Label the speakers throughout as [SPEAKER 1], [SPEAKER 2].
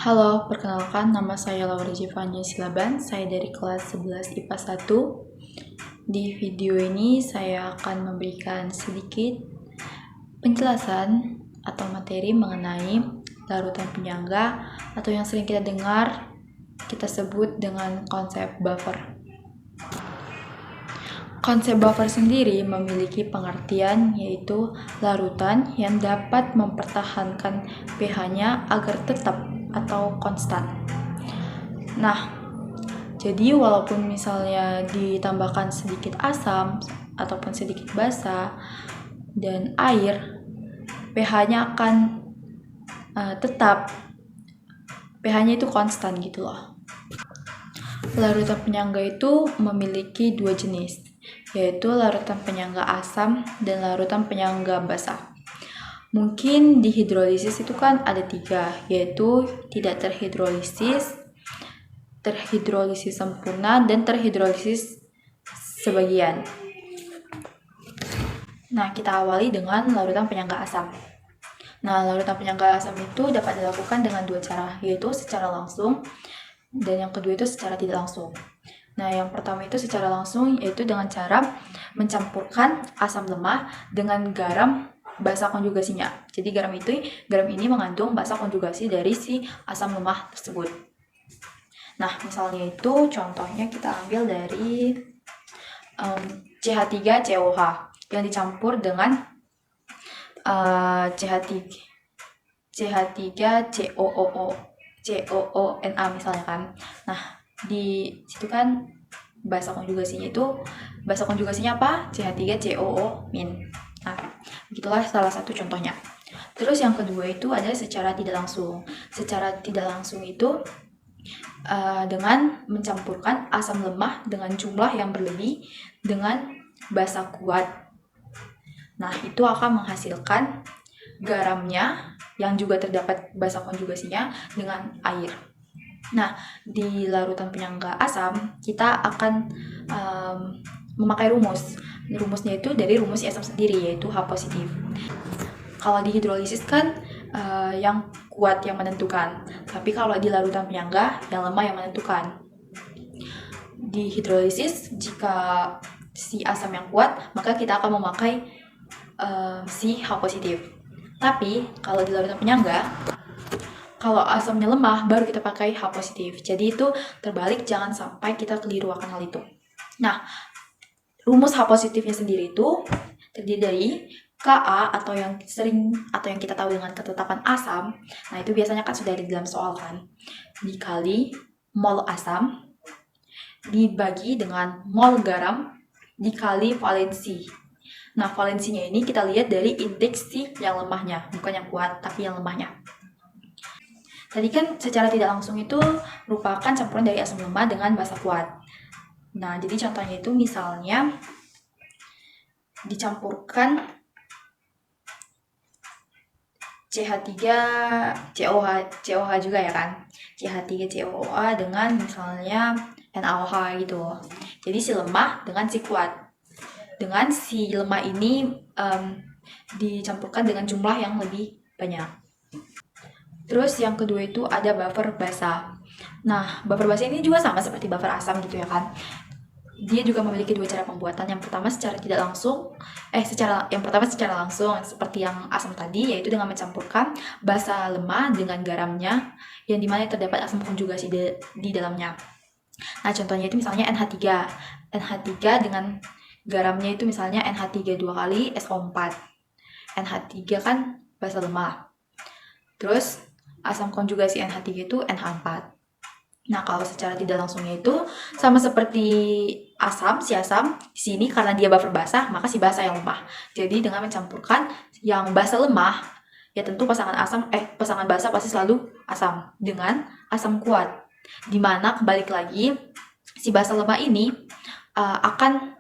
[SPEAKER 1] Halo, perkenalkan nama saya Laura Jivanya Silaban, saya dari kelas 11 IPA 1. Di video ini saya akan memberikan sedikit penjelasan atau materi mengenai larutan penyangga atau yang sering kita dengar kita sebut dengan konsep buffer. Konsep buffer sendiri memiliki pengertian yaitu larutan yang dapat mempertahankan pH-nya agar tetap atau konstan. Nah, jadi walaupun misalnya ditambahkan sedikit asam ataupun sedikit basa dan air, pH-nya akan tetap pH-nya itu konstan gitu loh. Larutan penyangga itu memiliki dua jenis, yaitu larutan penyangga asam dan larutan penyangga basa. Mungkin di hidrolisis itu kan ada tiga, yaitu tidak terhidrolisis, terhidrolisis sempurna, dan terhidrolisis sebagian. Nah, kita awali dengan larutan penyangga asam. Nah, larutan penyangga asam itu dapat dilakukan dengan dua cara, yaitu secara langsung dan yang kedua itu secara tidak langsung. Nah, yang pertama itu secara langsung yaitu dengan cara mencampurkan asam lemah dengan garam basa konjugasinya. Jadi garam ini mengandung basa konjugasi dari si asam lemah tersebut. Nah, misalnya itu contohnya kita ambil dari CH3COH yang dicampur dengan CH3COONA misalnya kan. Nah, di situ kan basa konjugasinya apa? CH3COO-. Nah, begitulah salah satu contohnya. Terus yang kedua itu ada secara tidak langsung. Secara tidak langsung itu dengan mencampurkan asam lemah dengan jumlah yang berlebih dengan basa kuat. Nah, itu akan menghasilkan garamnya yang juga terdapat basa konjugasinya dengan air. Nah, di larutan penyangga asam kita akan memakai rumus. Rumusnya itu dari rumus asam sendiri, yaitu H positif. Kalau di hidrolisis kan yang kuat yang menentukan, tapi kalau di larutan penyangga yang lemah yang menentukan. Di hidrolisis jika si asam yang kuat, maka kita akan memakai si H positif. Tapi kalau di larutan penyangga, kalau asamnya lemah baru kita pakai H positif. Jadi itu terbalik, jangan sampai kita keliru akan hal itu. Nah, rumus H positifnya sendiri itu terdiri dari Ka atau yang kita tahu dengan ketetapan asam. Nah, itu biasanya kan sudah ada di dalam soal kan. Dikali mol asam dibagi dengan mol garam dikali valensi. Nah, valensinya ini kita lihat dari indeks si yang lemahnya, bukan yang kuat, tapi yang lemahnya. Tadi kan secara tidak langsung itu merupakan campuran dari asam lemah dengan basa kuat. Nah, jadi contohnya itu misalnya dicampurkan CH3COH juga ya kan. CH3COH dengan misalnya NaOH gitu. Jadi si lemah dengan si kuat. Dengan si lemah ini dicampurkan dengan jumlah yang lebih banyak. Terus yang kedua itu ada buffer basa. Nah, buffer basa ini juga sama seperti buffer asam gitu ya kan. Dia juga memiliki dua cara pembuatan. Yang pertama secara langsung seperti yang asam tadi, yaitu dengan mencampurkan basa lemah dengan garamnya yang dimana terdapat asam konjugasi di dalamnya. Nah, contohnya itu misalnya NH3 dengan garamnya itu misalnya NH3 2 kali SO4. NH3 kan basa lemah. Terus asam konjugasi NH3 itu NH4. Nah, kalau secara tidak langsungnya itu sama seperti si asam di sini karena dia buffer basah, maka si basa yang lemah. Jadi dengan mencampurkan yang basa lemah, ya tentu pasangan basa pasti selalu asam dengan asam kuat. Dimana kembali lagi si basa lemah ini akan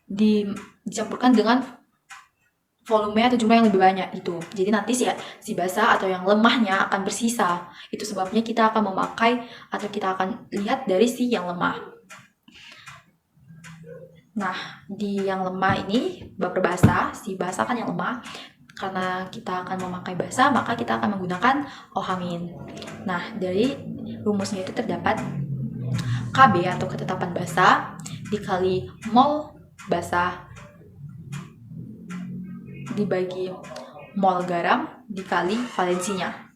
[SPEAKER 1] dicampurkan dengan volume atau jumlah yang lebih banyak itu. Jadi nanti si basa atau yang lemahnya akan bersisa. Itu sebabnya kita akan memakai atau kita akan lihat dari si yang lemah. Nah, di yang lemah ini buffer basa, si basa kan yang lemah. karena kita akan memakai basa, maka kita akan menggunakan OH-. Nah, dari rumusnya itu terdapat KB atau ketetapan basa dikali mol basa dibagi mol garam dikali valensinya.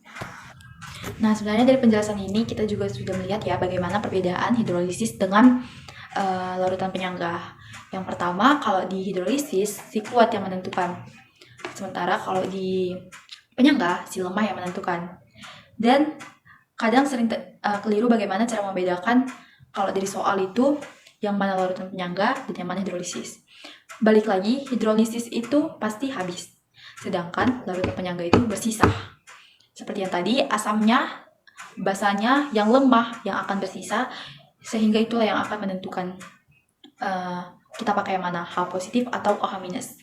[SPEAKER 1] Nah, sebenarnya dari penjelasan ini kita juga sudah melihat ya bagaimana perbedaan hidrolisis dengan larutan penyangga. Yang pertama, kalau di hidrolisis si kuat yang menentukan, sementara kalau di penyangga si lemah yang menentukan. Dan kadang sering keliru bagaimana cara membedakan kalau dari soal itu yang mana larutan penyangga dan yang mana hidrolisis. Balik lagi, hidrolisis itu pasti habis, sedangkan larutan penyangga itu bersisa. Seperti yang tadi, asamnya, basanya yang lemah yang akan bersisa, sehingga itulah yang akan menentukan kita pakai yang mana, H positif atau OH minus.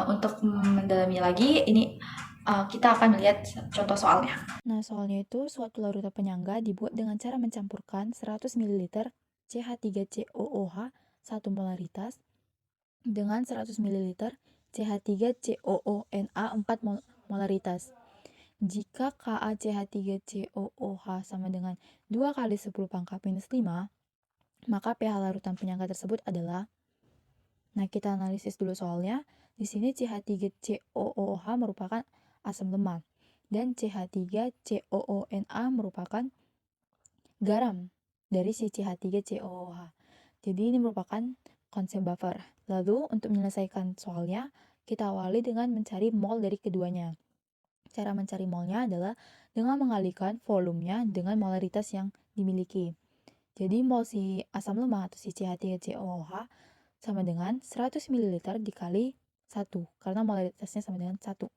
[SPEAKER 1] Untuk mendalami lagi, ini kita akan melihat contoh soalnya. Nah, soalnya itu suatu larutan penyangga dibuat dengan cara mencampurkan 100 ml CH3COOH 1 molaritas dengan 100 ml CH3COONA 4 molaritas. Jika KaCH3COOH sama dengan 2 kali 10 pangkat minus 5, maka pH larutan penyangga tersebut adalah, nah kita analisis dulu soalnya. Di sini CH3COOH merupakan asam lemah dan CH3COONA merupakan garam dari si CH3COOH. Jadi ini merupakan konsep buffer. Lalu untuk menyelesaikan soalnya, kita awali dengan mencari mol dari keduanya. Cara mencari molnya adalah dengan mengalihkan volumenya dengan molaritas yang dimiliki. Jadi mol si asam lemah atau si CH3COOH sama dengan 100 ml dikali 1, karena molaritasnya sama dengan 1.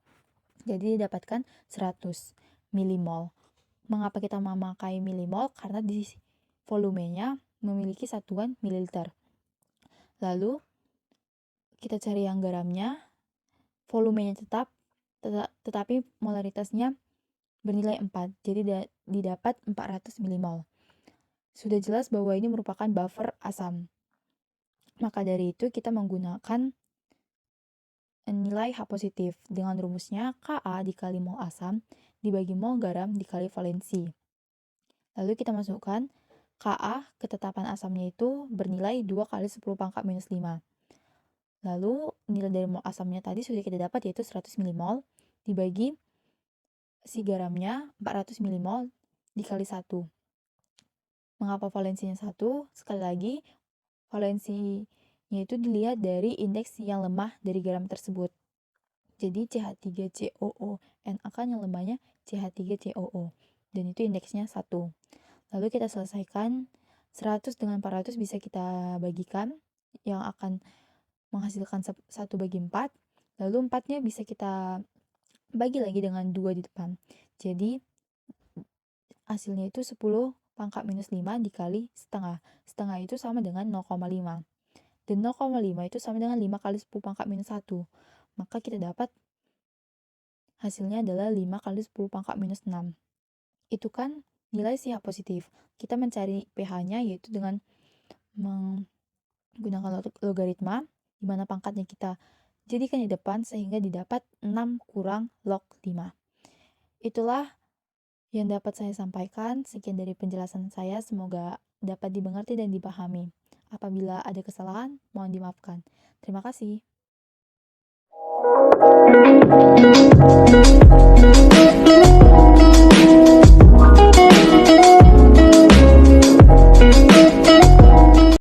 [SPEAKER 1] Jadi didapatkan 100 milimol. Mengapa kita memakai milimol? Karena di volumenya memiliki satuan mililiter. Lalu kita cari yang garamnya, volumenya tetap, tetapi molaritasnya bernilai 4, jadi didapat 400 milimol. Sudah jelas bahwa ini merupakan buffer asam. Maka dari itu kita menggunakan nilai H positif dengan rumusnya Ka dikali mol asam dibagi mol garam dikali valensi. Lalu kita masukkan Ka, ketetapan asamnya itu bernilai 2 kali 10 pangkat minus 5. Lalu nilai dari mol asamnya tadi sudah kita dapat, yaitu 100 milimol dibagi si garamnya 400 milimol dikali 1. Mengapa valensinya 1? Sekali lagi, valensinya itu dilihat dari indeks yang lemah dari garam tersebut. Jadi CH3COO-NA kan yang lemahnya CH3COO, dan itu indeksnya 1. Lalu kita selesaikan, 100 dengan 400 bisa kita bagikan, yang akan menghasilkan 1 bagi 4. Lalu 4-nya bisa kita bagi lagi dengan 2 di depan. Jadi hasilnya itu 10 pangkat minus 5 dikali setengah. Setengah itu sama dengan 0,5. Dan 0,5 itu sama dengan 5 kali 10 pangkat minus 1. Maka kita dapat hasilnya adalah 5 kali 10 pangkat minus 6. Itu kan nilai CH positif. Kita mencari pH-nya yaitu dengan menggunakan logaritma, di mana pangkatnya kita jadikan di depan sehingga didapat 6 kurang log 5. Itulah yang dapat saya sampaikan. Sekian dari penjelasan saya, semoga dapat dimengerti dan dipahami. Apabila ada kesalahan, mohon dimaafkan. Terima kasih.